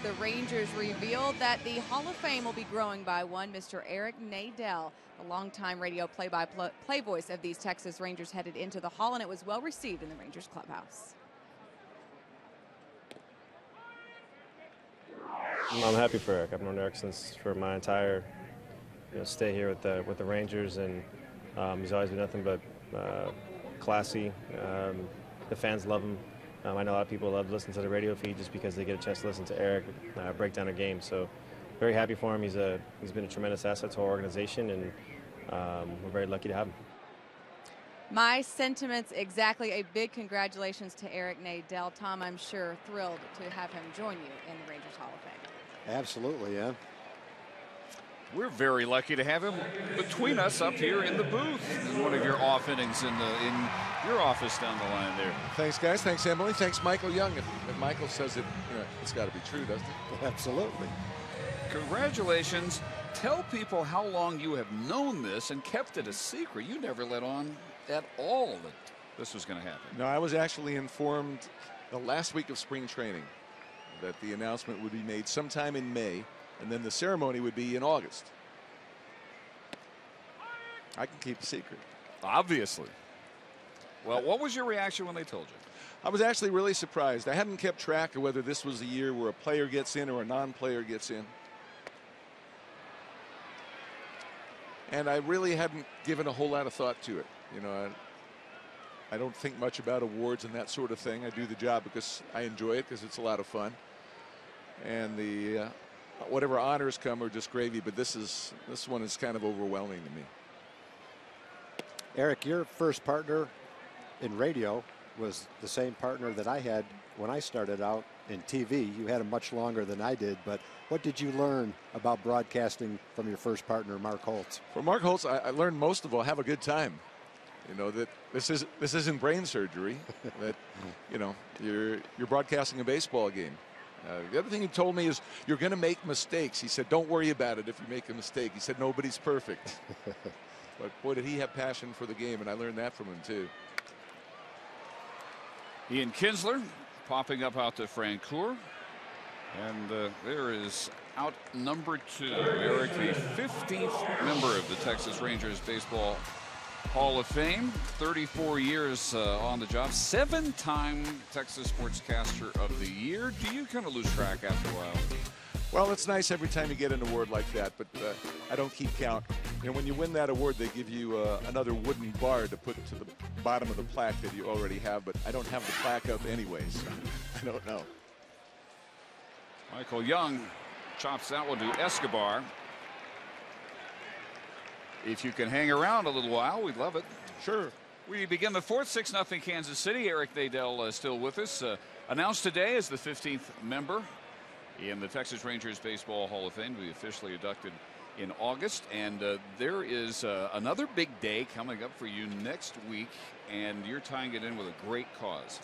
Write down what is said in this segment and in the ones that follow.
the Rangers revealed that the Hall of Fame will be growing by one. Mr. Eric Nadel, the longtime radio play-by-play voice of these Texas Rangers, headed into the Hall, and it was well received in the Rangers clubhouse. I'm happy for Eric. I've known Eric for my entire stay here with the Rangers, and he's always been nothing but classy. The fans love him. I know a lot of people love listening to the radio feed just because they get a chance to listen to Eric break down a game. So very happy for him. He's been a tremendous asset to our organization, and we're very lucky to have him. My sentiments exactly. A big congratulations to Eric Nadel. Tom, I'm sure thrilled to have him join you in the Rangers Hall of Fame. Absolutely, yeah. We're very lucky to have him between us up here in the booth. One of your off innings in your office down the line there. Thanks, guys. Thanks, Emily. Thanks, Michael Young. If Michael says it, it's got to be true, doesn't it? Absolutely. Congratulations. Tell people how long you have known this and kept it a secret. You never let on at all that this was going to happen. No, I was actually informed the last week of spring training that the announcement would be made sometime in May, and then the ceremony would be in August. I can keep a secret. Obviously. Well, what was your reaction when they told you? I was actually really surprised. I hadn't kept track of whether this was a year where a player gets in or a non-player gets in. And I really hadn't given a whole lot of thought to it. I don't think much about awards and that sort of thing. I do the job because I enjoy it, because it's a lot of fun. And the whatever honors come are just gravy, but this one is kind of overwhelming to me. Eric, your first partner in radio was the same partner that I had when I started out in TV. You had him much longer than I did, but what did you learn about broadcasting from your first partner, Mark Holtz? From Mark Holtz, I learned most of all, have a good time. That this isn't brain surgery. That you're broadcasting a baseball game. The other thing he told me is you're going to make mistakes. He said, don't worry about it if you make a mistake. He said, nobody's perfect. But boy, did he have passion for the game, and I learned that from him too. Ian Kinsler popping up out to Francoeur. And there is out number 2. Eric, the 15th member of the Texas Rangers Baseball Hall of Fame. 34 years on the job. 7-time Texas Sportscaster of the Year. Do you kind of lose track after a while? Well, it's nice every time you get an award like that, but I don't keep count. When you win that award, they give you another wooden bar to put to the bottom of the plaque that you already have, but I don't have the plaque up anyways. So I don't know. Michael Young chops that one to Escobar. If you can hang around a little while, we'd love it. Sure. We begin the 4th, 6-0 Kansas City. Eric Nadel still with us. Announced today as the 15th member in the Texas Rangers Baseball Hall of Fame, to be officially inducted in August. And there is another big day coming up for you next week, and you're tying it in with a great cause.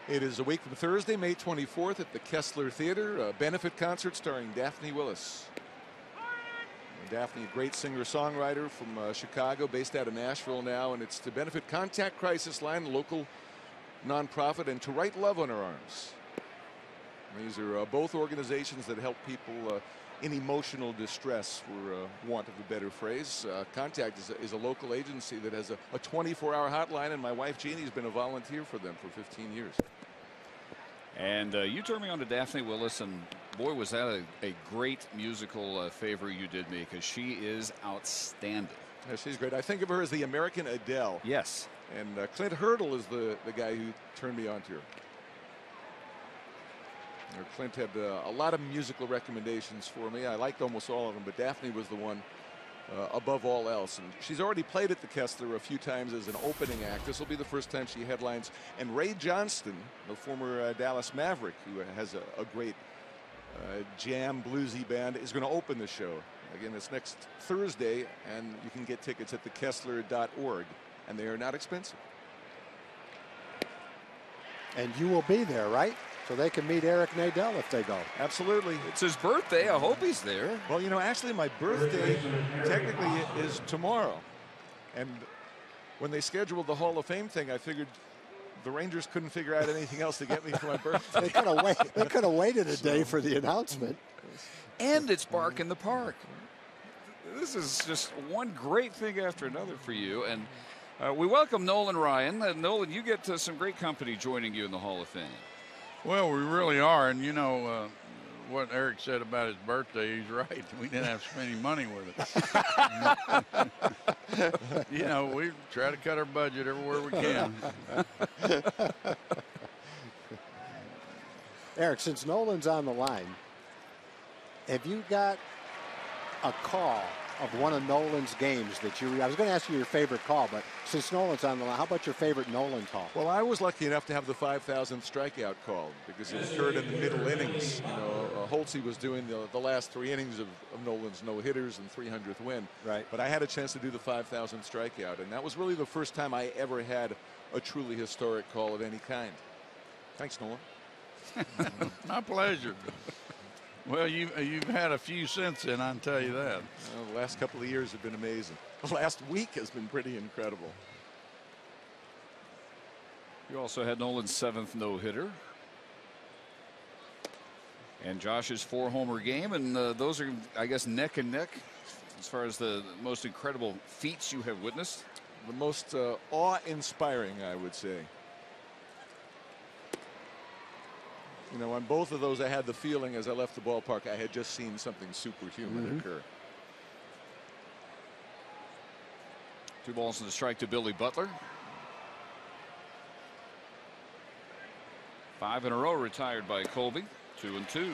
It is a week from Thursday, May 24th at the Kessler Theater, a benefit concert starring Daphne Willis. Daphne, a great singer-songwriter from Chicago, based out of Nashville now, and it's to benefit Contact Crisis Line, a local nonprofit, and To Write Love on Her Arms. These are both organizations that help people in emotional distress, for want of a better phrase. Contact is a local agency that has a 24-hour hotline, and my wife Jeannie's been a volunteer for them for 15 years. And you turned me on to Daphne Willis, and boy, was that a great musical favor you did me, because she is outstanding. Yeah, she's great. I think of her as the American Adele. Yes. And Clint Hurdle is the guy who turned me on to her. Clint had a lot of musical recommendations for me. I liked almost all of them, but Daphne was the one above all else. And she's already played at the Kessler a few times as an opening act. This will be the first time she headlines. And Ray Johnston, the former Dallas Maverick, who has a great jam bluesy band, is going to open the show. Again, it's next Thursday, and you can get tickets at thekessler.org, and they are not expensive. And you will be there, right? So they can meet Eric Nadel if they go. Absolutely. It's his birthday. I hope he's there. Well, actually my birthday technically is tomorrow. And when they scheduled the Hall of Fame thing, I figured The Rangers couldn't figure out anything else to get me for my birthday. They could have waited a day for the announcement. And it's Bark in the Park. This is just one great thing after another for you. And we welcome Nolan Ryan. Nolan, you get some great company joining you in the Hall of Fame. Well, we really are. And, you know, what Eric said about his birthday, he's right. We didn't have to spend any money with it. You know, we try to cut our budget everywhere we can. Eric, since Nolan's on the line, have you got a call of one of Nolan's games that I was going to ask you your favorite call, but since Nolan's on the line, how about your favorite Nolan call? Well, I was lucky enough to have the 5,000th strikeout call because it occurred in the middle innings. You know, Holtze was doing the last 3 innings of Nolan's no-hitters and 300th win. Right. But I had a chance to do the 5,000th strikeout, and that was really the first time I ever had a truly historic call of any kind. Thanks, Nolan. My pleasure. Well, you've had a few since then, I can tell you that. Well, the last couple of years have been amazing. The last week has been pretty incredible. You also had Nolan's 7th no-hitter. And Josh's 4-homer game. And those are, I guess, neck and neck as far as the most incredible feats you have witnessed. The most awe-inspiring, I would say. You know, on both of those, I had the feeling as I left the ballpark, I had just seen something superhuman occur. 2 balls and a strike to Billy Butler. 5 in a row retired by Colby. 2-2.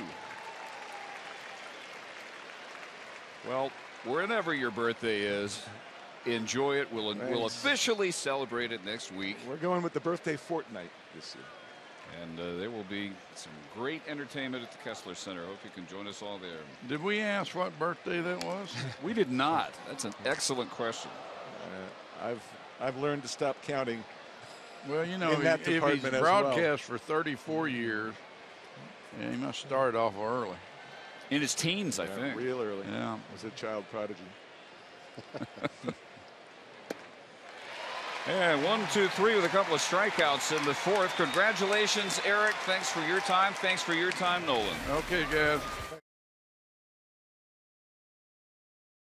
Well, wherever your birthday is, enjoy it. We'll officially celebrate it next week. We're going with the birthday fortnight this year. And there will be some great entertainment at the Kessler Center. Hope you can join us all there. Did we ask what birthday that was? We did not. That's an excellent question. I've learned to stop counting. Well, you know, if he's broadcast for 34 years, yeah, he must start off early. In his teens, I think. Real early. Yeah. As a child prodigy. And 1, 2, 3 with a couple of strikeouts in the 4th. Congratulations, Eric. Thanks for your time. Thanks for your time, Nolan. Okay, guys.